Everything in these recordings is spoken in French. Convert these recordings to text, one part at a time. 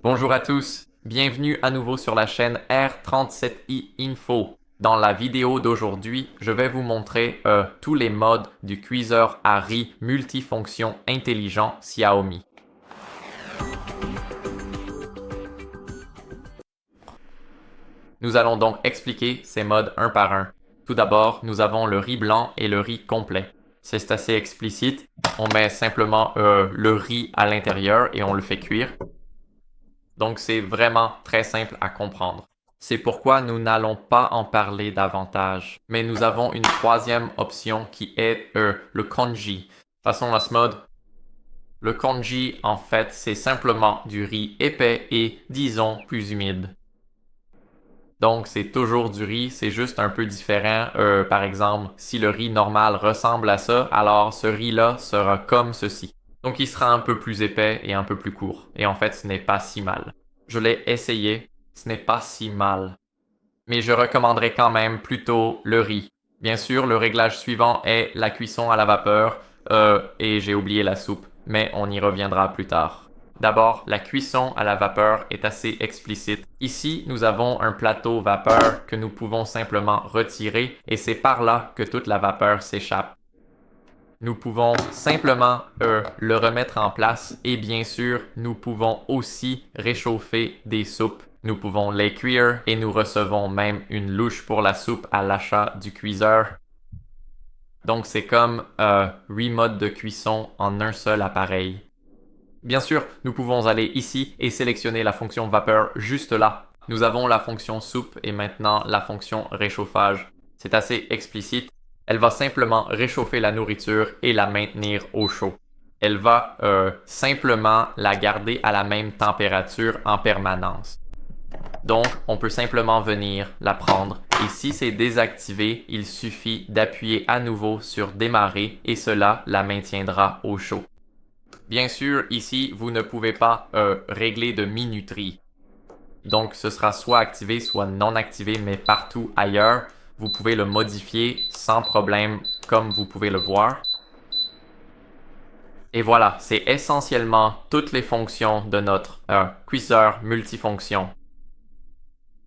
Bonjour à tous, bienvenue à nouveau sur la chaîne R37i Info. Dans la vidéo d'aujourd'hui, je vais vous montrer tous les modes du cuiseur à riz multifonction intelligent Xiaomi. Nous allons donc expliquer ces modes un par un. Tout d'abord, nous avons le riz blanc et le riz complet. C'est assez explicite, on met simplement le riz à l'intérieur et on le fait cuire. Donc c'est vraiment très simple à comprendre. C'est pourquoi nous n'allons pas en parler davantage. Mais nous avons une troisième option qui est le congee. Passons à ce mode. Le congee, en fait, c'est simplement du riz épais et, disons, plus humide. Donc c'est toujours du riz, c'est juste un peu différent. Par exemple, si le riz normal ressemble à ça, alors ce riz-là sera comme ceci. Donc il sera un peu plus épais et un peu plus court. Et en fait, ce n'est pas si mal. Je l'ai essayé, ce n'est pas si mal. Mais je recommanderais quand même plutôt le riz. Bien sûr, le réglage suivant est la cuisson à la vapeur, et j'ai oublié la soupe, mais on y reviendra plus tard. D'abord, la cuisson à la vapeur est assez explicite. Ici, nous avons un plateau vapeur que nous pouvons simplement retirer et c'est par là que toute la vapeur s'échappe. Nous pouvons simplement le remettre en place et bien sûr, nous pouvons aussi réchauffer des soupes. Nous pouvons les cuire et nous recevons même une louche pour la soupe à l'achat du cuiseur. Donc c'est comme 8 modes de cuisson en un seul appareil. Bien sûr, nous pouvons aller ici et sélectionner la fonction vapeur juste là. Nous avons la fonction soupe et maintenant la fonction réchauffage. C'est assez explicite. Elle va simplement réchauffer la nourriture et la maintenir au chaud. Elle va simplement la garder à la même température en permanence. Donc, on peut simplement venir la prendre et si c'est désactivé, il suffit d'appuyer à nouveau sur démarrer et cela la maintiendra au chaud. Bien sûr, ici, vous ne pouvez pas régler de minuterie. Donc, ce sera soit activé, soit non activé, mais partout ailleurs, vous pouvez le modifier sans problème, comme vous pouvez le voir. Et voilà, c'est essentiellement toutes les fonctions de notre cuiseur multifonction.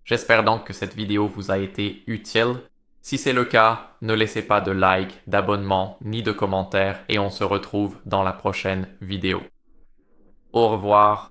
J'espère donc que cette vidéo vous a été utile. Si c'est le cas, ne laissez pas de like, d'abonnement ni de commentaires et on se retrouve dans la prochaine vidéo. Au revoir.